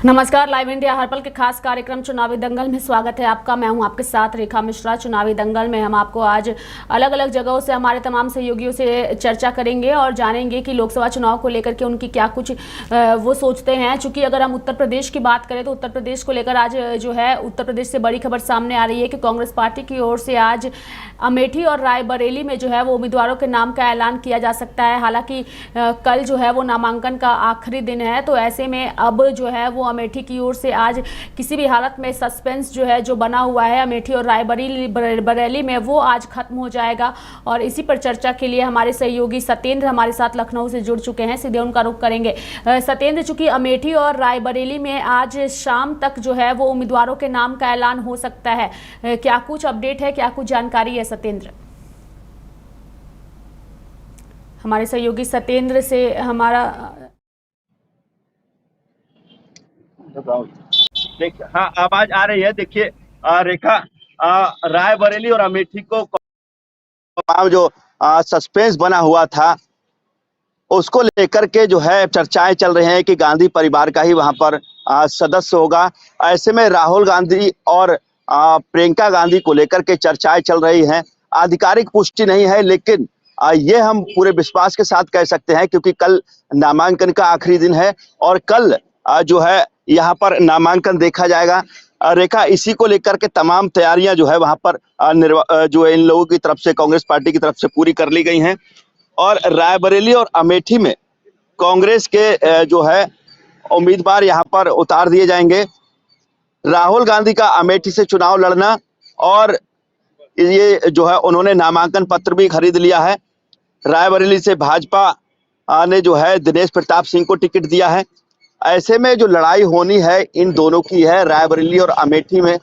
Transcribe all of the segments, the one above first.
नमस्कार, live India हर पल के खास कार्यक्रम चुनावी दंगल में स्वागत है आपका। मैं हूं आपके साथ रेखा मिश्रा। चुनावी दंगल में हम आपको आज अलग अलग जगहों से हमारे तमाम सहयोगियों से चर्चा करेंगे और जानेंगे कि लोकसभा चुनाव को लेकर के उनकी क्या कुछ वो सोचते हैं। चूंकि अगर हम उत्तर प्रदेश की बात करें तो उत्तर प्रदेश को लेकर आज जो है उत्तर प्रदेश से बड़ी खबर सामने आ रही है कि कांग्रेस पार्टी की ओर से आज अमेठी और रायबरेली में जो है वो उम्मीदवारों के नाम का ऐलान किया जा सकता है। हालांकि कल जो है वो नामांकन का आखिरी दिन है, तो ऐसे में अब जो है वो अमेठी की ओर से आज किसी भी हालत में सस्पेंस जो है जो बना हुआ है अमेठी और रायबरेली में वो आज खत्म हो जाएगा। और इसी पर चर्चा के लिए हमारे सहयोगी सत्येंद्र हमारे साथ लखनऊ से जुड़ चुके हैं। सीधे उनका रुख करेंगे। सत्येंद्र, चूंकि अमेठी और रायबरेली में आज शाम तक जो है वो उम्मीदवारों के नाम का ऐलान हो सकता है, क्या कुछ अपडेट है, क्या कुछ जानकारी है सत्येंद्र? हमारे सहयोगी सत्येंद्र से हमारा देखिए, हाँ आवाज आ रही है। देखिए रेखा, रायबरेली और अमेठी को जो सस्पेंस बना हुआ था उसको लेकर के जो है चर्चाएं चल रही हैं कि गांधी परिवार का ही वहां पर सदस्य होगा। ऐसे में राहुल गांधी और प्रियंका गांधी को लेकर के चर्चाएं चल रही हैं। आधिकारिक पुष्टि नहीं है, लेकिन ये हम पूरे विश्वास के साथ कह सकते हैं क्योंकि कल नामांकन का आखिरी दिन है और कल जो है यहाँ पर नामांकन देखा जाएगा। रेखा, इसी को लेकर के तमाम तैयारियां जो है वहां पर जो है इन लोगों की तरफ से, कांग्रेस पार्टी की तरफ से पूरी कर ली गई हैं। और रायबरेली और अमेठी में कांग्रेस के जो है उम्मीदवार यहाँ पर उतार दिए जाएंगे। राहुल गांधी का अमेठी से चुनाव लड़ना, और ये जो है उन्होंने नामांकन पत्र भी खरीद लिया है। रायबरेली से भाजपा ने जो है दिनेश प्रताप सिंह को टिकट दिया है। ऐसे में जो लड़ाई होनी है इन दोनों की है, रायबरेली और अमेठी में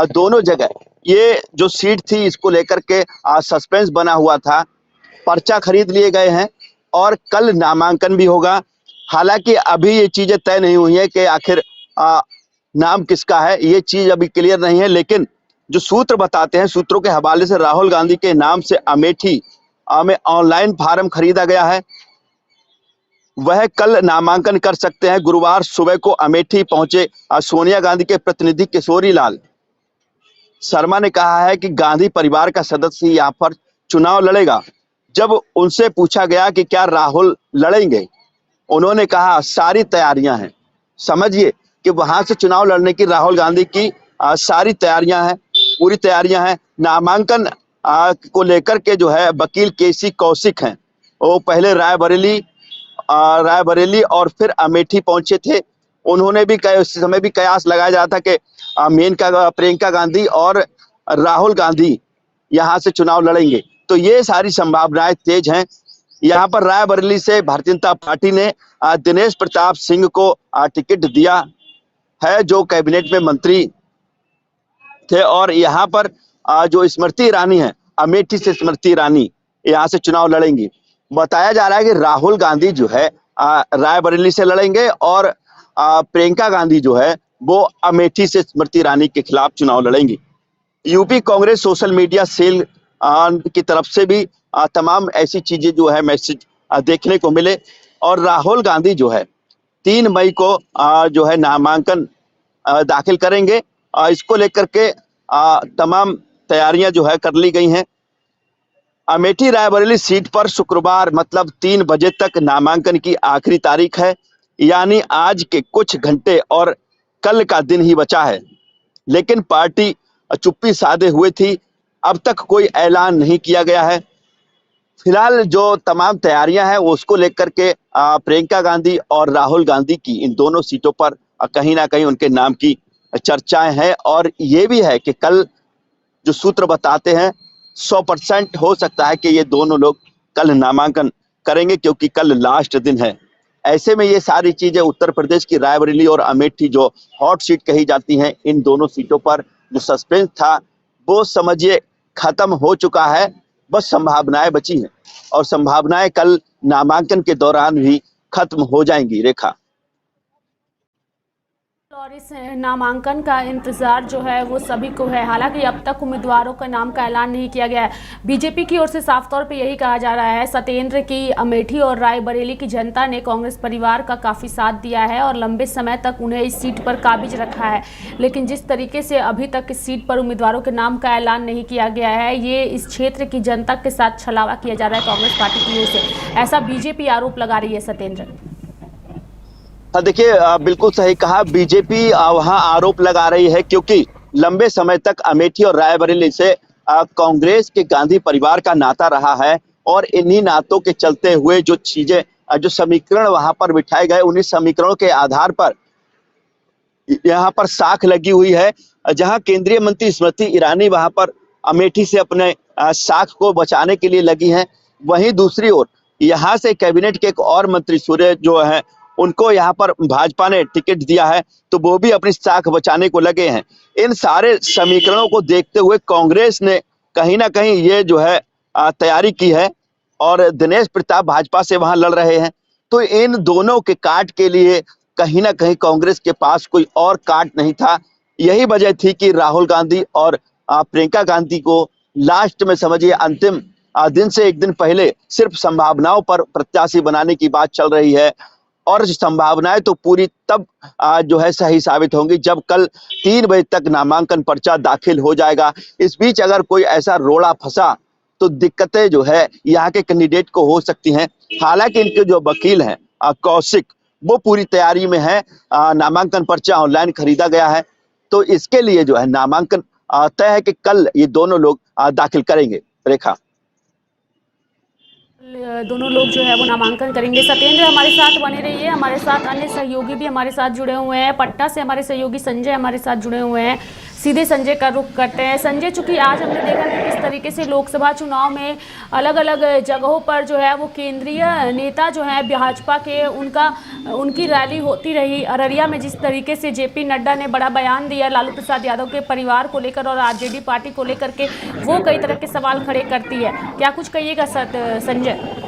दोनों जगह ये जो सीट थी इसको लेकर के सस्पेंस बना हुआ था। पर्चा खरीद लिए गए हैं और कल नामांकन भी होगा। हालांकि अभी ये चीजें तय नहीं हुई है कि आखिर नाम किसका है, ये चीज अभी क्लियर नहीं है। लेकिन जो सूत्र बताते हैं, सूत्रों के हवाले से राहुल गांधी के नाम से अमेठी में ऑनलाइन फार्म खरीदा गया है। वह कल नामांकन कर सकते हैं। गुरुवार सुबह को अमेठी पहुंचे सोनिया गांधी के प्रतिनिधि किशोरी लाल शर्मा ने कहा है कि गांधी परिवार का सदस्य ही यहाँ पर चुनाव लड़ेगा। जब उनसे पूछा गया कि क्या राहुल लड़ेंगे, उन्होंने कहा सारी तैयारियां हैं। समझिए कि वहां से चुनाव लड़ने की राहुल गांधी की सारी तैयारियां हैं, पूरी तैयारियां हैं। नामांकन को लेकर के जो है वकील केसी कौशिक हैं, वो पहले रायबरेली और फिर अमेठी पहुंचे थे। उन्होंने भी उस समय भी कयास लगाया जा रहा था कि प्रियंका गांधी और राहुल गांधी यहाँ से चुनाव लड़ेंगे। तो ये सारी संभावनाएं तेज हैं। यहाँ पर रायबरेली से भारतीय जनता पार्टी ने दिनेश प्रताप सिंह को टिकट दिया है, जो कैबिनेट में मंत्री थे। और यहाँ पर जो स्मृति ईरानी है, अमेठी से स्मृति ईरानी यहाँ से चुनाव लड़ेंगी। बताया जा रहा है कि राहुल गांधी जो है रायबरेली से लड़ेंगे और प्रियंका गांधी जो है वो अमेठी से स्मृति ईरानी के खिलाफ चुनाव लड़ेंगी। UP Congress social media cell की तरफ से भी तमाम ऐसी चीजें जो है मैसेज देखने को मिले। और राहुल गांधी जो है 3 मई को जो है नामांकन दाखिल करेंगे। इसको लेकर के तमाम तैयारियां जो है कर ली गई हैं। अमेठी रायबरेली सीट पर शुक्रवार मतलब 3 बजे तक नामांकन की आखिरी तारीख है, यानी आज के कुछ घंटे और कल का दिन ही बचा है। लेकिन पार्टी चुप्पी साधे हुए थी, अब तक कोई ऐलान नहीं किया गया है। फिलहाल जो तमाम तैयारियां हैं उसको लेकर के प्रियंका गांधी और राहुल गांधी की इन दोनों सीटों पर कहीं ना कहीं उनके नाम की चर्चाएं हैं। और ये भी है कि कल जो सूत्र बताते हैं 100% हो सकता है कि ये दोनों लोग कल नामांकन करेंगे, क्योंकि कल लास्ट दिन है। ऐसे में ये सारी चीजें उत्तर प्रदेश की रायबरेली और अमेठी जो हॉट सीट कही जाती हैं, इन दोनों सीटों पर जो सस्पेंस था वो समझिए खत्म हो चुका है। बस संभावनाएं बची हैं और संभावनाएं कल नामांकन के दौरान भी खत्म हो जाएंगी। रेखा, और इस नामांकन का इंतजार जो है वो सभी को है। हालांकि अब तक उम्मीदवारों का नाम का ऐलान नहीं किया गया है। बीजेपी की ओर से साफ तौर पे यही कहा जा रहा है सत्येंद्र की अमेठी और रायबरेली की जनता ने कांग्रेस परिवार का काफ़ी साथ दिया है और लंबे समय तक उन्हें इस सीट पर काबिज रखा है। लेकिन जिस तरीके से अभी तक इस सीट पर उम्मीदवारों के नाम का ऐलान नहीं किया गया है, ये इस क्षेत्र की जनता के साथ छलावा किया जा रहा है कांग्रेस पार्टी की ओर से, ऐसा बीजेपी आरोप लगा रही है सत्येंद्र। देखिए, बिल्कुल सही कहा। बीजेपी वहां आरोप लगा रही है क्योंकि लंबे समय तक अमेठी और रायबरेली से कांग्रेस के गांधी परिवार का नाता रहा है और इन्हीं नातों के चलते हुए जो चीजें, जो समीकरण वहां पर बिठाए गए, उन्हीं समीकरणों के आधार पर यहाँ पर साख लगी हुई है। जहां केंद्रीय मंत्री स्मृति ईरानी वहां पर अमेठी से अपने साख को बचाने के लिए लगी हैं, वहीं दूसरी ओर यहाँ से कैबिनेट के एक और मंत्री सूर्य जो है, उनको यहाँ पर भाजपा ने टिकट दिया है, तो वो भी अपनी साख बचाने को लगे हैं। इन सारे समीकरणों को देखते हुए कांग्रेस ने कहीं ना कहीं ये जो है तैयारी की है और दिनेश प्रताप भाजपा से वहां लड़ रहे हैं। तो इन दोनों के काट के लिए कहीं ना कहीं कांग्रेस के पास कोई और काट नहीं था। यही वजह थी कि राहुल गांधी और प्रियंका गांधी को लास्ट में, समझिए अंतिम दिन से एक दिन पहले, सिर्फ संभावनाओं पर प्रत्याशी बनाने की बात चल रही है। और संभावनाएं तो पूरी तब जो है सही साबित होंगी जब कल 3 बजे तक नामांकन पर्चा दाखिल हो जाएगा। इस बीच अगर कोई ऐसा रोड़ा फंसा तो दिक्कतें जो है यहाँ के कैंडिडेट को हो सकती हैं। हालांकि इनके जो वकील हैं कौशिक, वो पूरी तैयारी में है। नामांकन पर्चा ऑनलाइन खरीदा गया है, तो इसके लिए जो है नामांकन तय है कि कल ये दोनों लोग दाखिल करेंगे। रेखा, दोनों लोग जो है वो नामांकन करेंगे। सत्येंद्र हमारे साथ बने रहिए, हमारे साथ अन्य सहयोगी भी हमारे साथ जुड़े हुए हैं। पटना से हमारे सहयोगी संजय हमारे साथ जुड़े हुए हैं। सीधे संजय का रुख करते हैं। संजय, चूंकि आज हमने देखा कि किस तरीके से लोकसभा चुनाव में अलग अलग जगहों पर जो है वो केंद्रीय नेता जो है भाजपा के, उनकी रैली होती रही। अररिया में जिस तरीके से जेपी नड्डा ने बड़ा बयान दिया लालू प्रसाद यादव के परिवार को लेकर और आरजेडी पार्टी को लेकर के, वो कई तरह के सवाल खड़े करती है। क्या कुछ कहिएगा संजय?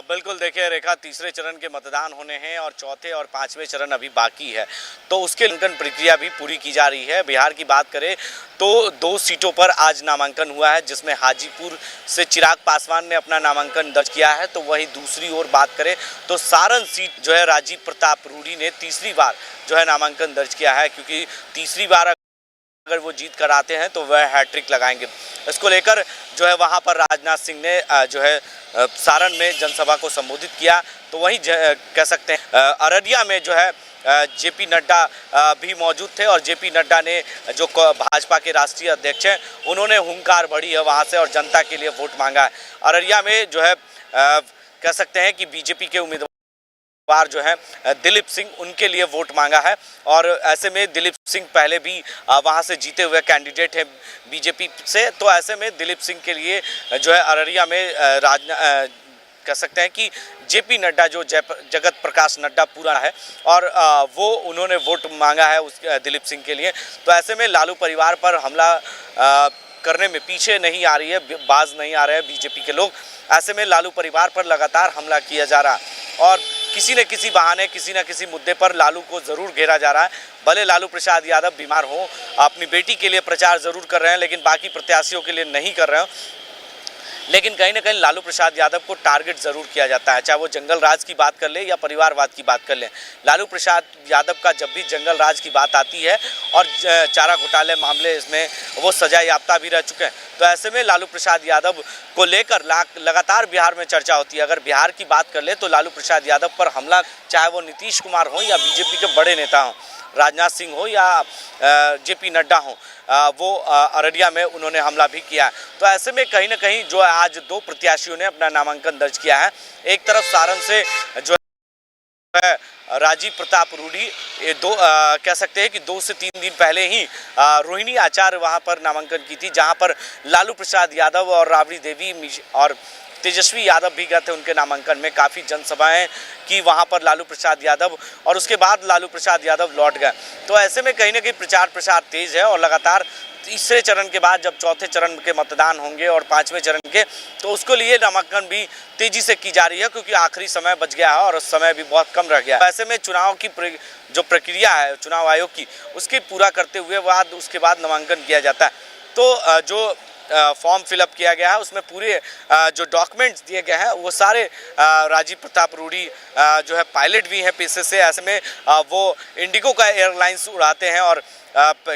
बिल्कुल, देखिए रेखा, तीसरे चरण के मतदान होने हैं और चौथे और पांचवें चरण अभी बाकी है, तो उसके नामांकन प्रक्रिया भी पूरी की जा रही है। बिहार की बात करें तो 2 सीटों पर आज नामांकन हुआ है, जिसमें हाजीपुर से चिराग पासवान ने अपना नामांकन दर्ज किया है। तो वहीं दूसरी ओर बात करें तो सारण सीट जो है राजीव प्रताप रूडी ने तीसरी बार जो है नामांकन दर्ज किया है, क्योंकि तीसरी बार अगर वो जीत कर आते हैं तो वह हैट्रिक लगाएंगे। इसको लेकर जो है वहां पर राजनाथ सिंह ने जो है सारण में जनसभा को संबोधित किया। तो वहीं कह सकते हैं अररिया में जो है जेपी नड्डा भी मौजूद थे और जेपी नड्डा ने, जो भाजपा के राष्ट्रीय अध्यक्ष हैं, उन्होंने हुंकार भरी है वहां से और जनता के लिए वोट मांगा है। अररिया में जो है कह सकते हैं कि बीजेपी के उम्मीदवार जो है दिलीप सिंह, उनके लिए वोट मांगा है। और ऐसे में दिलीप सिंह पहले भी वहां से जीते हुए कैंडिडेट हैं बीजेपी से, तो ऐसे में दिलीप सिंह के लिए जो है अररिया में कह सकते हैं कि जेपी नड्डा, जो जगत प्रकाश नड्डा पूरा है, और वो उन्होंने वोट मांगा है उस दिलीप सिंह के लिए। तो ऐसे में लालू परिवार पर हमला करने में पीछे नहीं आ रही है, बाज नहीं आ रहे हैं बीजेपी के लोग। ऐसे में लालू परिवार पर लगातार हमला किया जा रहा है और किसी न किसी बहाने, किसी न किसी मुद्दे पर लालू को ज़रूर घेरा जा रहा है। भले लालू प्रसाद यादव बीमार हो, अपनी बेटी के लिए प्रचार ज़रूर कर रहे हैं, लेकिन बाकी प्रत्याशियों के लिए नहीं कर रहे हैं। लेकिन कहीं ना कहीं लालू प्रसाद यादव को टारगेट जरूर किया जाता है, चाहे वो जंगल राज की बात कर ले या परिवारवाद की बात कर ले। लालू प्रसाद यादव का जब भी जंगल राज की बात आती है और चारा घोटाले मामले, इसमें वो सजा याफ्ता भी रह चुके हैं, तो ऐसे में लालू प्रसाद यादव को लेकर लगातार बिहार में चर्चा होती है। अगर बिहार की बात कर ले तो लालू प्रसाद यादव पर हमला, चाहे वो नीतीश कुमार हो या बीजेपी के बड़े नेता हों, राजनाथ सिंह हो या जेपी नड्डा हो, वो अररिया में उन्होंने हमला भी किया है। तो ऐसे में कहीं ना कहीं जो आज 2 प्रत्याशियों ने अपना नामांकन दर्ज किया है। एक तरफ सारण से जो है राजीव प्रताप रूडी, कह सकते हैं कि 2 से 3 दिन पहले ही रोहिणी आचार्य वहां पर नामांकन की थी, जहां पर लालू प्रसाद यादव और राबड़ी देवी और तेजस्वी यादव भी गए थे उनके नामांकन में। काफ़ी जनसभाएं की वहां पर लालू प्रसाद यादव, और उसके बाद लालू प्रसाद यादव लौट गए। तो ऐसे में कहीं ना कहीं प्रचार प्रसार तेज है और लगातार तीसरे चरण के बाद जब चौथे चरण के मतदान होंगे और पांचवें चरण के, तो उसके लिए नामांकन भी तेजी से की जा रही है, क्योंकि आखिरी समय बच गया है और समय भी बहुत कम रह गया है। ऐसे में चुनाव की जो प्रक्रिया है चुनाव आयोग की, उसकी पूरा करते हुए उसके बाद नामांकन किया जाता है। तो जो फॉर्म फिलअप किया गया है उसमें पूरे जो डॉक्यूमेंट्स दिए गए हैं वो सारे राजीव प्रताप रूडी जो है पायलट भी हैं पेशे से। ऐसे में वो इंडिगो का एयरलाइंस उड़ाते हैं और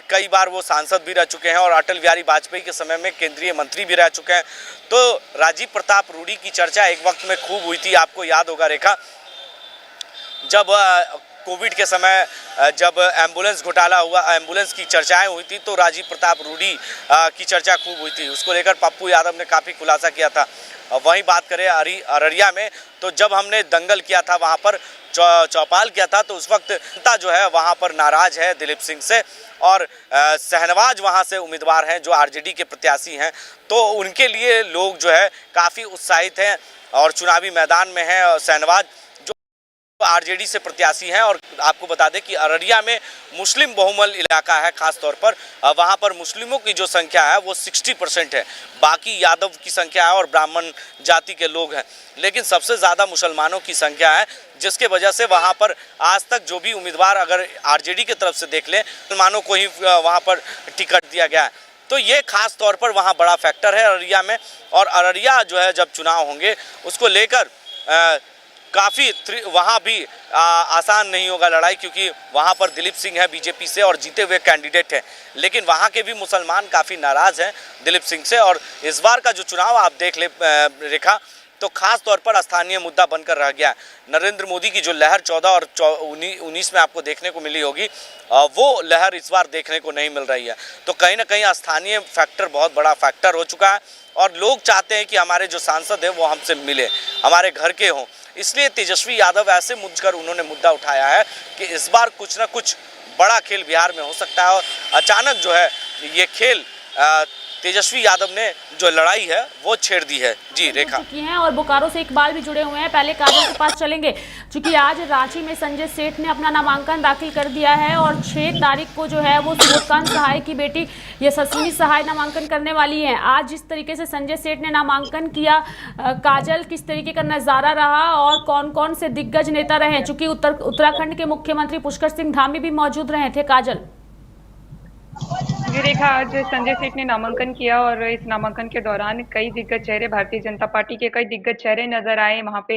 कई बार वो सांसद भी रह चुके हैं और अटल बिहारी वाजपेयी के समय में केंद्रीय मंत्री भी रह चुके हैं। तो राजीव प्रताप रूडी की चर्चा एक वक्त में खूब हुई थी, आपको याद होगा रेखा, जब कोविड के समय जब एम्बुलेंस घोटाला हुआ, एम्बुलेंस की चर्चाएं हुई थी, तो राजीव प्रताप रूडी की चर्चा खूब हुई थी। उसको लेकर पप्पू यादव ने काफ़ी खुलासा किया था। वहीं बात करें अररिया में, तो जब हमने दंगल किया था वहां पर चौपाल किया था, तो उस वक्त जनता जो है वहां पर नाराज है दिलीप सिंह से, और शहनवाज वहां से उम्मीदवार हैं जो आरजेडी के प्रत्याशी हैं, तो उनके लिए लोग जो है काफ़ी उत्साहित हैं और चुनावी मैदान में हैं। शहनवाज आरजेडी से प्रत्याशी हैं, और आपको बता दें कि अररिया में मुस्लिम बहुमल इलाका है, खास तौर पर वहां पर मुस्लिमों की जो संख्या है वो 60% है, बाकी यादव की संख्या है और ब्राह्मण जाति के लोग हैं, लेकिन सबसे ज़्यादा मुसलमानों की संख्या है, जिसके वजह से वहां पर आज तक जो भी उम्मीदवार अगर आरजेडी की तरफ से देख लें, मुसलमानों को ही वहां पर टिकट दिया गया है। तो ये खास तौर पर वहाँ बड़ा फैक्टर है अररिया में। और अररिया जो है जब चुनाव होंगे उसको लेकर काफ़ी वहाँ भी आसान नहीं होगा लड़ाई, क्योंकि वहाँ पर दिलीप सिंह है बीजेपी से और जीते हुए कैंडिडेट हैं, लेकिन वहाँ के भी मुसलमान काफ़ी नाराज़ हैं दिलीप सिंह से। और इस बार का जो चुनाव आप देख ले रेखा, तो खास तौर पर स्थानीय मुद्दा बनकर रह गया। नरेंद्र मोदी की जो लहर 14 और 19 में आपको देखने को मिली होगी, वो लहर इस बार देखने को नहीं मिल रही है। तो कहीं ना कहीं स्थानीय फैक्टर बहुत बड़ा फैक्टर हो चुका है, और लोग चाहते हैं कि हमारे जो सांसद हैं वो हमसे मिले, हमारे घर के हों। इसलिए तेजस्वी यादव ऐसे मुझकर उन्होंने मुद्दा उठाया है कि इस बार कुछ ना कुछ बड़ा खेल बिहार में हो सकता है, और अचानक जो है ये खेल तेजस्वी यादव ने जो लड़ाई है वो छेड़ दी है। जी रेखा की हैं और बोकारो से इकबाल भी जुड़े हुए हैं। पहले काजल के पास चलेंगे, क्योंकि आज रांची में संजय सेठ ने अपना नामांकन दाखिल कर दिया है और 6 तारीख को जो है वो सुबोधकांत सहाय की बेटी यशस्विनी सहाय नामांकन करने वाली हैं। आज जिस तरीके से संजय सेठ ने नामांकन किया, काजल किस तरीके का नजारा रहा और कौन कौन से दिग्गज नेता रहे, चूंकि उत्तराखंड के मुख्यमंत्री पुष्कर सिंह धामी भी मौजूद रहे थे। काजल जी रेखा, आज संजय सेठ ने नामांकन किया और इस नामांकन के दौरान कई दिग्गज चेहरे, भारतीय जनता पार्टी के कई दिग्गज चेहरे नजर आए। वहां पे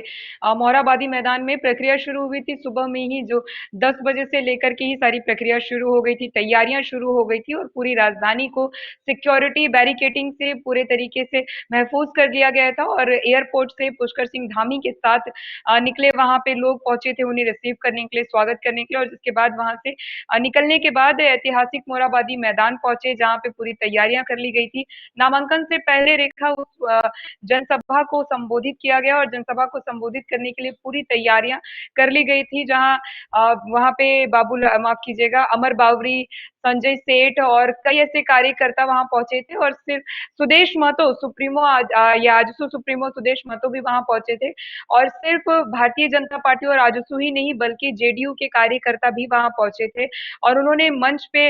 मोरहाबादी मैदान में प्रक्रिया शुरू हुई थी सुबह में ही, जो 10 बजे से लेकर के ही सारी प्रक्रिया शुरू हो गई थी, तैयारियां शुरू हो गई थी और पूरी राजधानी को सिक्योरिटी बैरिकेटिंग से पूरे तरीके से महफूज कर लिया गया था। और एयरपोर्ट से पुष्कर सिंह धामी के साथ निकले, वहां पे लोग पहुंचे थे उन्हें रिसीव करने के लिए, स्वागत करने के लिए, और जिसके बाद वहां से निकलने के बाद ऐतिहासिक मोरहाबादी मैदान पहुंचे, जहां पे पूरी तैयारियां कर ली गई थी। नामांकन से पहले रेखा उस जनसभा को संबोधित किया गया और जनसभा को संबोधित करने के लिए पूरी तैयारियां कर ली गई थी, जहां वहां पे माफ कीजिएगा, अमर बावरी, संजय सेठ और कई ऐसे कार्यकर्ता वहां पहुंचे थे, और सिर्फ सुदेश महतो सुप्रीमो या आजसू सुप्रीमो सुदेश महतो भी वहां पहुंचे थे। और सिर्फ भारतीय जनता पार्टी और आजसू ही नहीं बल्कि जेडीयू के कार्यकर्ता भी वहां पहुंचे थे, और उन्होंने मंच पे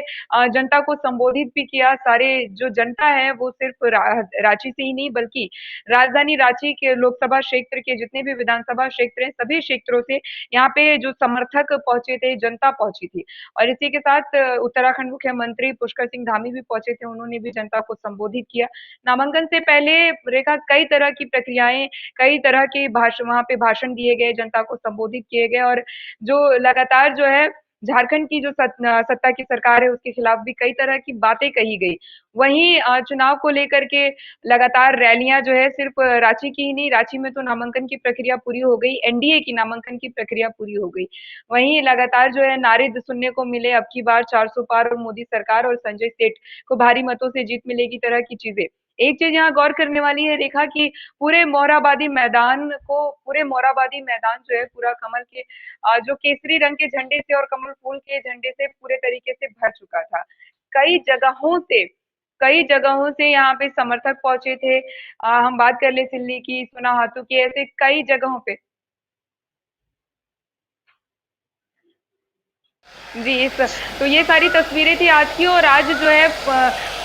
जनता को संबोधित भी किया। सारे जो जनता है वो सिर्फ रांची से ही नहीं बल्कि राजधानी रांची के लोकसभा क्षेत्र के जितने भी विधानसभा क्षेत्र हैं, सभी क्षेत्रों से यहाँ पे जो समर्थक पहुंचे थे, जनता पहुंची थी। और इसी के साथ उत्तराखंड मुख्यमंत्री पुष्कर सिंह धामी भी पहुंचे थे, उन्होंने भी जनता को संबोधित किया। नामांकन से पहले रेखा कई तरह की प्रक्रियाएं, कई तरह के वहां पे भाषण दिए गए, जनता को संबोधित किए गए, और जो लगातार जो है झारखंड की जो सत्ता की सरकार है उसके खिलाफ भी कई तरह की बातें कही गई। वहीं चुनाव को लेकर के लगातार रैलियां जो है सिर्फ रांची की ही नहीं, रांची में तो नामांकन की प्रक्रिया पूरी हो गई, एनडीए की नामांकन की प्रक्रिया पूरी हो गई। वहीं लगातार जो है नारे सुनने को मिले, अब की बार 400 पार और मोदी सरकार और संजय सेठ को भारी मतों से जीत मिलेगी, तरह की चीजें। एक चीज यहाँ गौर करने वाली है रेखा कि पूरे मोरहाबादी मैदान जो है पूरा कमल के जो केसरी रंग के झंडे से और कमल फूल के झंडे से पूरे तरीके से भर चुका था। कई जगहों से यहाँ पे समर्थक पहुंचे थे। हम बात कर ले सिल्ली की, सोनाहातू की, ऐसे कई जगहों पे। जी तो ये सारी तस्वीरें थी आज की। और आज जो है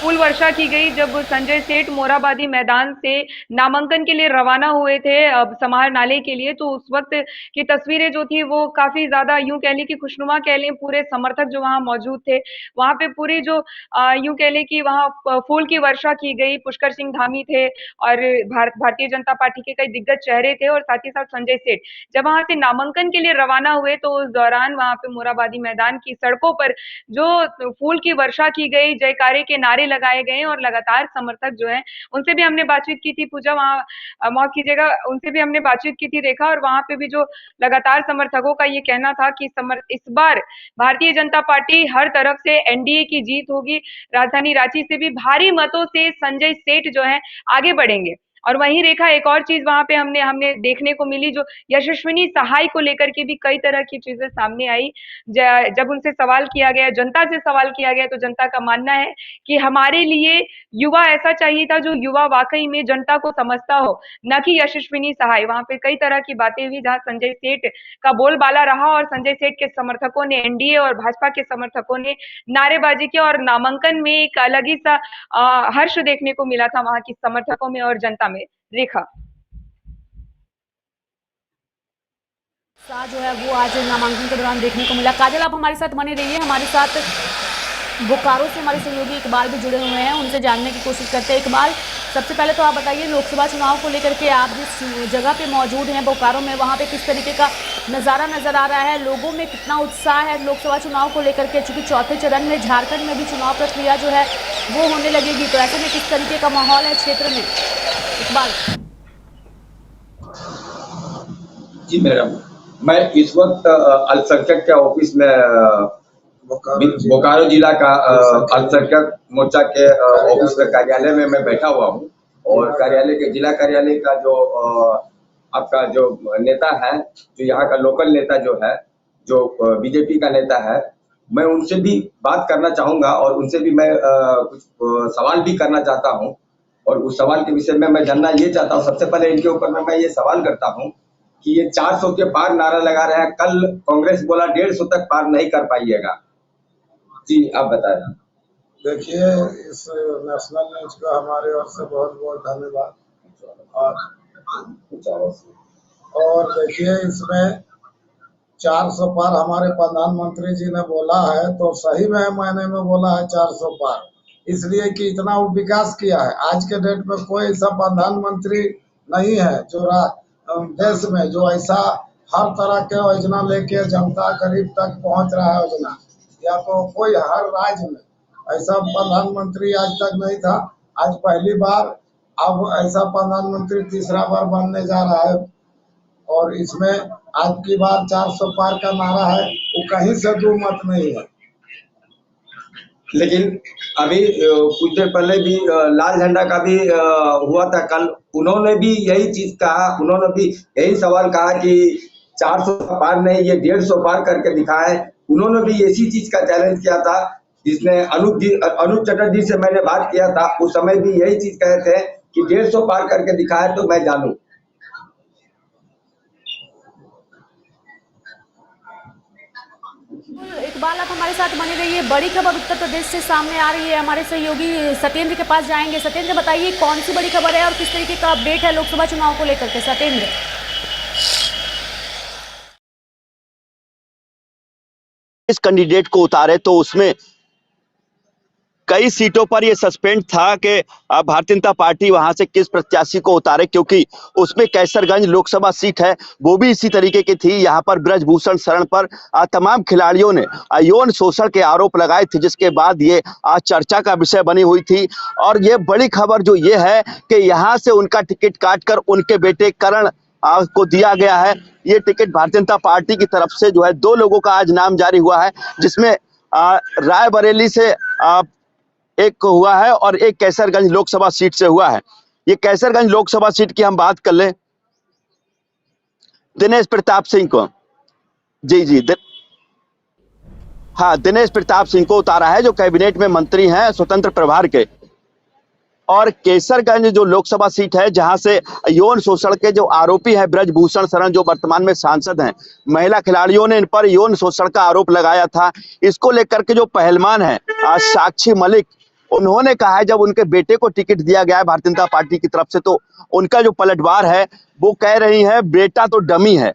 फूल वर्षा की गई जब संजय सेठ मोराबादी मैदान से नामांकन के लिए रवाना हुए थे समाहरणालय के लिए, तो उस वक्त की तस्वीरें जो थी वो काफी ज्यादा यूं कह लें कि खुशनुमा कह लें, पूरे समर्थक जो वहां मौजूद थे, वहां पे पूरी जो यूं कह लें कि वहां फूल की वर्षा की गई। पुष्कर सिंह धामी थे और भारतीय जनता पार्टी के कई दिग्गज चेहरे थे और साथ ही साथ संजय सेठ जब वहां से नामांकन के लिए रवाना हुए तो उस दौरान वहां पे मोराबादी मैदान की सड़कों पर जो फूल की वर्षा की गई, जयकारे के नारे लगाए गए और लगातार समर्थक जो हैं उनसे भी हमने बातचीत की थी। पूजा वहां माफ कीजिएगा, उनसे भी हमने बातचीत की थी रेखा, और वहां पे भी जो लगातार समर्थकों का ये कहना था कि इस बार भारतीय जनता पार्टी हर तरफ से एनडीए की जीत होगी, राजधानी रांची से भी भारी मतों से संजय सेठ जो है आगे बढ़ेंगे। और वहीं रेखा एक और चीज वहां पे हमने देखने को मिली, जो यशस्विनी सहाय को लेकर के भी कई तरह की चीजें सामने आई। जब उनसे सवाल किया गया, जनता से सवाल किया गया, तो जनता का मानना है कि हमारे लिए युवा ऐसा चाहिए था जो युवा वाकई में जनता को समझता हो, न कि यशस्विनी सहाय। वहां पे कई तरह की बातें हुई जहां संजय सेठ का बोलबाला रहा और संजय सेठ के समर्थकों ने, एनडीए और भाजपा के समर्थकों ने नारेबाजी की और नामांकन में एक अलग ही सा हर्ष देखने को मिला था वहां की समर्थकों में और जनता में। रेखा जो है वो आज नामांकन के दौरान देखने को मिला। काजल, आप हमारे साथ बने रहिए। हमारे साथ बोकारो से हमारे सहयोगी इकबाल भी जुड़े हुए हैं, उनसे जानने की कोशिश करते हैं। इकबाल, सबसे पहले तो आप बताइए, लोकसभा चुनाव को लेकर के आप जिस जगह पे मौजूद हैं बोकारो में, वहाँ पे किस तरीके का नज़ारा नजर आ रहा है? लोगों में कितना उत्साह है लोकसभा चुनाव को लेकर के? चूंकि चौथे चरण में झारखंड में भी चुनाव प्रक्रिया जो है वो होने लगेगी, तो ऐसे में किस तरीके का माहौल है क्षेत्र में? इकबाल जी मैडम, मैं इस वक्त अल्पसंख्यक के ऑफिस में बोकारो जिला का अल्पसंख्यक मोर्चा के ऑफिस में कार्यालय में मैं बैठा हुआ हूँ। और कार्यालय के जिला कार्यालय का जो आपका जो नेता है, जो यहाँ का लोकल नेता जो है, जो बीजेपी का नेता है, मैं उनसे भी बात करना चाहूंगा और उनसे भी मैं कुछ सवाल भी करना चाहता हूँ। और उस सवाल के विषय में मैं जानना ये चाहता हूँ, सबसे पहले इनके ऊपर मैं ये सवाल करता हूँ कि ये 400 के पार नारा लगा रहे हैं। कल कांग्रेस बोला 150 तक पार नहीं कर पाइएगा। जी आप बताएं। देखिए, इस नेशनल न्यूज का हमारे ओर से बहुत बहुत धन्यवाद। और देखिए, इसमें 400 पार हमारे प्रधानमंत्री जी ने बोला है, तो सही में मायने में बोला है 400 पार, इसलिए कि इतना वो विकास किया है। आज के डेट में कोई ऐसा प्रधानमंत्री नहीं है जो देश में जो ऐसा हर तरह के योजना लेके जनता करीब तक पहुंच रहा है योजना, या तो कोई हर राज्य में ऐसा प्रधानमंत्री आज तक नहीं था। आज पहली बार, अब ऐसा प्रधानमंत्री तीसरा बार बनने जा रहा है। और इसमें आज की बार 400 पार का नारा है, वो कहीं से दो मत नहीं है। लेकिन अभी कुछ देर पहले भी लाल झंडा का भी हुआ था कल, उन्होंने भी यही चीज कहा, उन्होंने भी यही सवाल कहा कि 400 पार नहीं, ये 150 पार करके दिखाए। उन्होंने भी इसी चीज का चैलेंज किया था, जिसने अनूप चटर्जी से मैंने बात किया था, उस समय भी यही चीज कहे थे कि 150 पार करके दिखाए तो मैं जानूं। इकबाल, आप हमारे साथ बने रहिए। बड़ी खबर उत्तर प्रदेश से सामने आ रही है, हमारे सहयोगी सत्येंद्र के पास जाएंगे। सत्येंद्र, बताइए कौन सी बड़ी खबर है और किस तरीके का अपडेट है लोकसभा चुनाव को लेकर के? सत्येंद्र। इस कैंडिडेट को उतारे तो उसमें कई सीटों पर यह सस्पेंड था कि भारतीय जनता पार्टी वहां से किस प्रत्याशी को उतारे, क्योंकि उसमें कैसरगंज लोकसभा सीट है वो भी इसी तरीके की थी। यहां पर ब्रजभूषण शरण पर तमाम खिलाड़ियों ने यौन शोषण के आरोप लगाए थे, जिसके बाद ये चर्चा का विषय बनी हुई थी। और ये बड़ी खबर जो ये है कि यहां से उनका टिकट काटकर उनके बेटे करण को दिया गया है। ये टिकट भारतीय जनता पार्टी की तरफ से जो है 2 लोगों का आज नाम जारी हुआ है, जिसमें रायबरेली से एक हुआ है और एक कैसरगंज लोकसभा सीट से हुआ है। ये कैसरगंज लोकसभा सीट की हम बात कर लें, दिनेश प्रताप सिंह को, हाँ, दिनेश प्रताप सिंह को उतारा है, जो कैबिनेट में मंत्री हैं स्वतंत्र प्रभार के। और कैसरगंज जो लोकसभा सीट है, जहां से यौन शोषण के जो आरोपी हैं ब्रजभूषण शरण, जो वर्तमान में सांसद हैं, महिला खिलाड़ियों ने इन पर यौन शोषण का आरोप लगाया था। इसको लेकर के जो पहलवान है साक्षी मलिक, उन्होंने कहा है जब उनके बेटे को टिकट दिया गया है भारतीय जनता पार्टी की तरफ से, तो उनका जो पलटवार है वो कह रही है बेटा तो डमी है,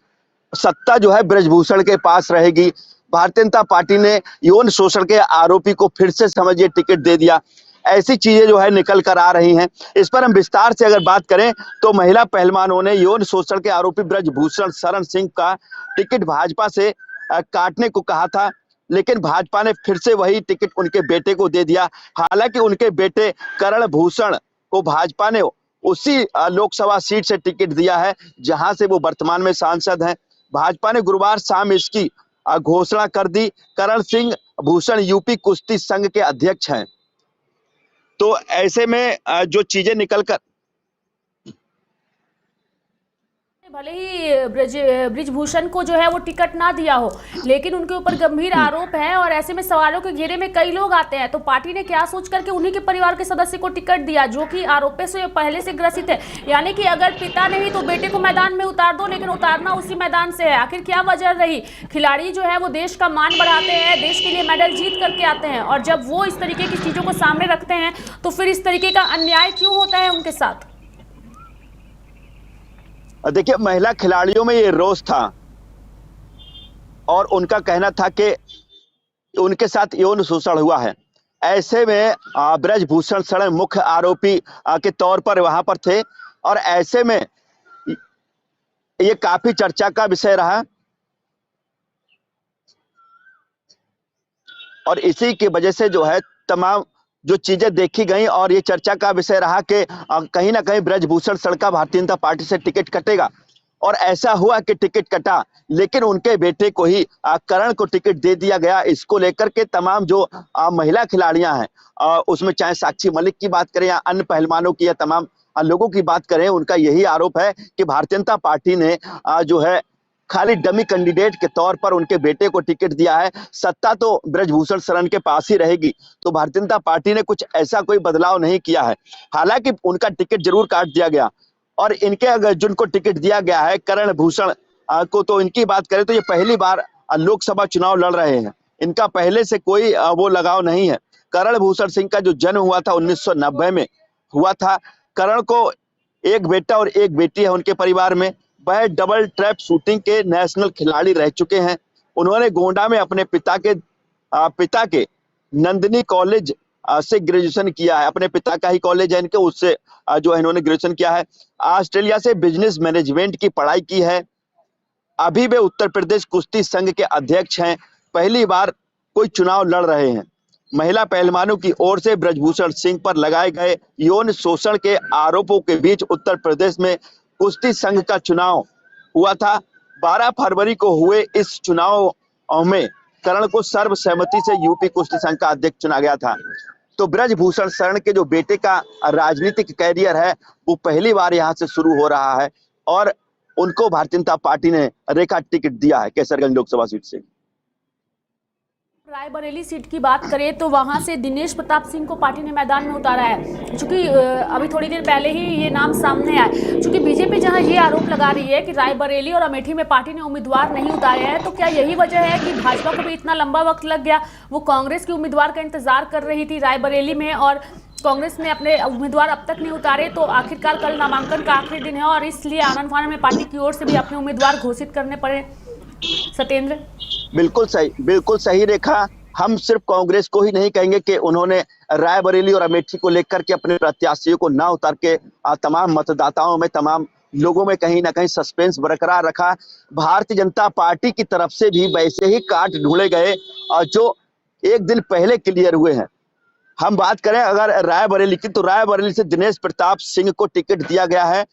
सत्ता जो है ब्रजभूषण के पास रहेगी। भारतीय जनता पार्टी ने यौन शोषण के आरोपी को फिर से समझिए टिकट दे दिया। ऐसी चीजें जो है निकल कर आ रही हैं। इस पर हम विस्तार से अगर बात करें तो महिला पहलवानों ने यौन शोषण के आरोपी ब्रजभूषण शरण सिंह का टिकट भाजपा से काटने को कहा था, लेकिन भाजपा ने फिर से वही टिकट उनके बेटे को दे दिया। हालांकि उनके बेटे करण भूषण को भाजपा ने उसी लोकसभा सीट से टिकट दिया है जहां से वो वर्तमान में सांसद हैं। भाजपा ने गुरुवार शाम इसकी घोषणा कर दी। करण सिंह भूषण यूपी कुश्ती संघ के अध्यक्ष हैं। तो ऐसे में जो चीजें निकल कर, भले ही ब्रिजभूषण को जो है वो टिकट ना दिया हो, लेकिन उनके ऊपर गंभीर आरोप है और ऐसे में सवालों के घेरे में कई लोग आते हैं। तो पार्टी ने क्या सोच करके उन्हीं के परिवार के सदस्य को टिकट दिया जो कि आरोपों से पहले से ग्रसित है, यानी कि अगर पिता नहीं तो बेटे को मैदान में उतार दो, लेकिन उतारना उसी मैदान से है। आखिर क्या वजह रही? खिलाड़ी जो है वो देश का मान बढ़ाते हैं, देश के लिए मेडल जीत करके आते हैं, और जब वो इस तरीके की चीजों को सामने रखते हैं तो फिर इस तरीके का अन्याय क्यों होता है उनके साथ? देखिए, महिला खिलाड़ियों में ये रोष था और उनका कहना था कि उनके साथ यौन शोषण हुआ है। ऐसे में ब्रजभूषण शरण मुख्य आरोपी के तौर पर वहां पर थे और ऐसे में ये काफी चर्चा का विषय रहा और इसी की वजह से जो है तमाम जो चीजें देखी गई और ये चर्चा का विषय रहा कि कहीं ना कहीं ब्रजभूषण शरण का भारतीय जनता पार्टी से टिकट कटेगा। और ऐसा हुआ कि टिकट कटा, लेकिन उनके बेटे को ही करण को टिकट दे दिया गया। इसको लेकर के तमाम जो महिला खिलाड़ियां हैं, उसमें चाहे साक्षी मलिक की बात करें या अन्य पहलवानों की या तमाम लोगों की बात करें, उनका यही आरोप है कि भारतीय जनता पार्टी ने जो है खाली डमी कैंडिडेट के तौर पर उनके बेटे को टिकट दिया है। सत्ता तो ब्रजभूषण शरण के पास ही रहेगी, तो भारतीय जनता पार्टी ने कुछ ऐसा कोई बदलाव नहीं किया है। हालांकि उनका टिकट जरूर काट दिया गया और इनके अगर जिनको टिकट दिया गया है करण भूषण को, तो इनकी बात करें तो ये पहली बार लोकसभा चुनाव लड़ रहे हैं। इनका पहले से कोई वो लगाव नहीं है। करण भूषण सिंह का जो जन्म हुआ था 1990 में हुआ था। करण को एक बेटा और एक बेटी है उनके परिवार में। वह डबल ट्रैप शूटिंग के नेशनल खिलाड़ी रह चुके हैं। उन्होंने गोंडा में अपने पिता के नंदिनी कॉलेज से ग्रेजुएशन किया है। अपने पिता का ही कॉलेज है इनके, उससे जो है इन्होंने ग्रेजुएशन किया है। ऑस्ट्रेलिया से बिजनेस मैनेजमेंट की पढ़ाई की है। अभी वे उत्तर प्रदेश कुश्ती संघ के अध्यक्ष हैं। पहली बार कोई चुनाव लड़ रहे हैं। महिला पहलवानों की ओर से ब्रजभूषण सिंह पर लगाए गए यौन शोषण के आरोपों के बीच उत्तर प्रदेश में कुश्ती संघ का चुनाव हुआ था। 12 फरवरी को हुए इस चुनाव में करण को सर्वसम्मति से यूपी कुश्ती संघ का अध्यक्ष चुना गया था। तो ब्रजभूषण शरण के जो बेटे का राजनीतिक कैरियर है वो पहली बार यहाँ से शुरू हो रहा है और उनको भारतीय जनता पार्टी ने रेखा टिकट दिया है कैसरगंज लोकसभा सीट से। रायबरेली सीट की बात करें तो वहां से दिनेश प्रताप सिंह को पार्टी ने मैदान में उतारा है, चूंकि अभी थोड़ी देर पहले ही ये नाम सामने आया। चूंकि बीजेपी जहां ये आरोप लगा रही है कि रायबरेली और अमेठी में पार्टी ने उम्मीदवार नहीं उतारे हैं, तो क्या यही वजह है कि भाजपा को भी इतना लंबा वक्त लग गया? वो कांग्रेस के उम्मीदवार का इंतजार कर रही थी रायबरेली में और कांग्रेस ने अपने उम्मीदवार अब तक नहीं उतारे, तो आखिरकार कल नामांकन का आखिरी दिन है और इसलिए आनंद फानन में पार्टी की ओर से भी अपने उम्मीदवार घोषित करने पड़े। सत्येंद्र, बिल्कुल सही रेखा। हम सिर्फ कांग्रेस को ही नहीं कहेंगे कि उन्होंने रायबरेली और अमेठी को लेकर के अपने प्रत्याशियों को ना उतार के तमाम मतदाताओं में, तमाम लोगों में कहीं ना कहीं सस्पेंस बरकरार रखा। भारतीय जनता पार्टी की तरफ से भी वैसे ही काट ढूंढे गए और जो एक दिन पहले क्लियर हुए हैं। हम बात करें अगर रायबरेली की, तो रायबरेली से दिनेश प्रताप सिंह को टिकट दिया गया है।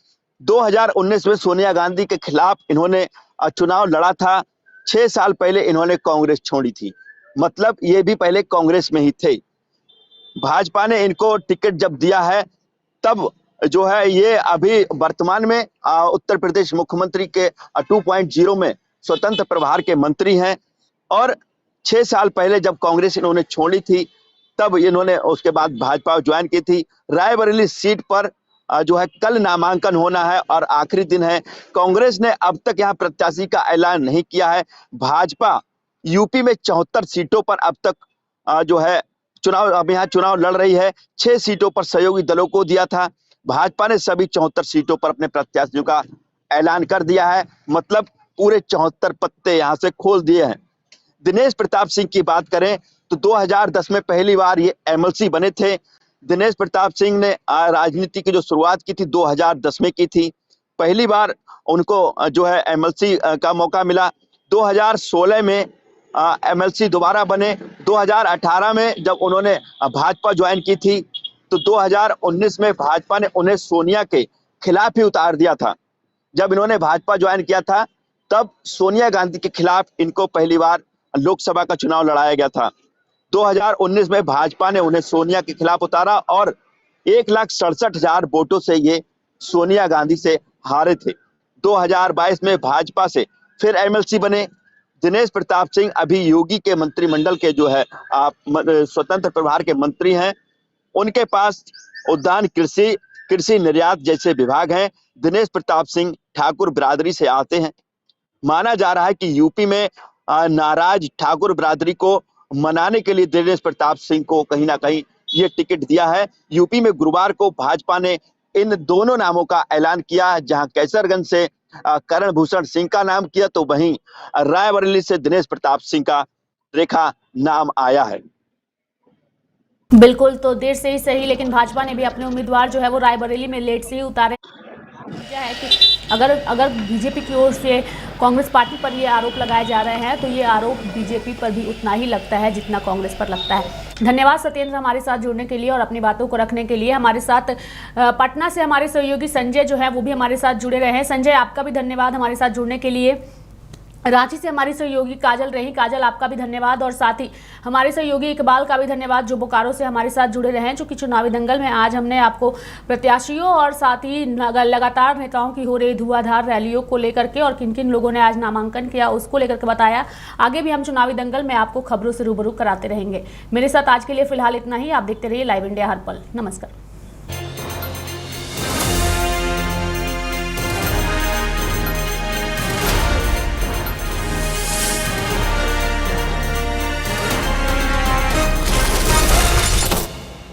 2019 में सोनिया गांधी के खिलाफ इन्होंने चुनाव लड़ा था। 6 साल पहले इन्होंने कांग्रेस छोड़ी थी, मतलब ये भी पहले कांग्रेस में ही थे। भाजपा ने इनको टिकट जब दिया है तब जो है ये अभी वर्तमान में उत्तर प्रदेश मुख्यमंत्री के 2.0 में स्वतंत्र प्रभार के मंत्री हैं और 6 साल पहले जब कांग्रेस इन्होंने छोड़ी थी तब इन्होंने उसके बाद भाजपा ज्वाइन की थी। रायबरेली सीट पर जो है कल नामांकन होना है और आखिरी दिन है। कांग्रेस ने अब तक यहाँ प्रत्याशी का ऐलान नहीं किया है। भाजपा यूपी में 74 सीटों पर अब तक जो है अब यहाँ चुनाव लड़ रही है। 6 सीटों पर सहयोगी दलों को दिया था। भाजपा ने सभी 74 सीटों पर अपने प्रत्याशियों का ऐलान कर दिया है, मतलब पूरे 74 पत्ते यहाँ से खोल दिए हैं। दिनेश प्रताप सिंह की बात करें तो 2010 में पहली बार ये एमएलसी बने थे। दिनेश प्रताप सिंह ने राजनीति की जो शुरुआत की थी 2010 में की थी। पहली बार उनको जो है एमएलसी का मौका मिला। 2016 में एमएलसी दोबारा बने। 2018 में जब उन्होंने भाजपा ज्वाइन की थी तो 2019 में भाजपा ने उन्हें सोनिया के खिलाफ ही उतार दिया था। जब इन्होंने भाजपा ज्वाइन किया था तब सोनिया गांधी के खिलाफ इनको पहली बार लोकसभा का चुनाव लड़ाया गया था। 2019 में भाजपा ने उन्हें सोनिया के खिलाफ उतारा और 1,67,000 वोटों से ये सोनिया गांधी से हारे थे। 2022 में भाजपा से फिर एमएलसी बने। दिनेश प्रताप सिंह अभी योगी के मंत्रिमंडल के जो है स्वतंत्र प्रभार के मंत्री हैं। उनके पास उद्यान, कृषि निर्यात जैसे विभाग हैं। दिनेश प्रताप सिंह ठाकुर बिरादरी से आते हैं। माना जा रहा है कि यूपी में नाराज ठाकुर बिरादरी को मनाने के लिए दिनेश प्रताप सिंह को कहीं ना कहीं ये टिकट दिया है। यूपी में गुरुवार को भाजपा ने इन दोनों नामों का ऐलान किया, जहां कैसरगंज से करण भूषण सिंह का नाम किया तो वहीं रायबरेली से दिनेश प्रताप सिंह का रेखा नाम आया है। बिल्कुल, तो देर से ही सही लेकिन भाजपा ने भी अपने उम्मीदवार जो है वो रायबरेली में लेट से ही उतारे है कि अगर बीजेपी की ओर से कांग्रेस पार्टी पर ये आरोप लगाए जा रहे हैं तो ये आरोप बीजेपी पर भी उतना ही लगता है जितना कांग्रेस पर लगता है। धन्यवाद सत्येंद्र हमारे साथ जुड़ने के लिए और अपनी बातों को रखने के लिए। हमारे साथ पटना से हमारे सहयोगी संजय जो है वो भी हमारे साथ जुड़े रहे हैं। संजय, आपका भी धन्यवाद हमारे साथ जुड़ने के लिए। रांची से हमारी सहयोगी काजल रही। काजल, आपका भी धन्यवाद और साथ ही हमारे सहयोगी इकबाल का भी धन्यवाद जो बोकारो से हमारे साथ जुड़े रहे हैं। चूंकि चुनावी दंगल में आज हमने आपको प्रत्याशियों और साथ ही लगातार नेताओं की हो रही धुआंधार रैलियों को लेकर के और किन किन लोगों ने आज नामांकन किया उसको लेकर के बताया। आगे भी हम चुनावी दंगल में आपको खबरों से रूबरू कराते रहेंगे। मेरे साथ आज के लिए फिलहाल इतना ही। आप देखते रहिए लाइव इंडिया हर पल। नमस्कार।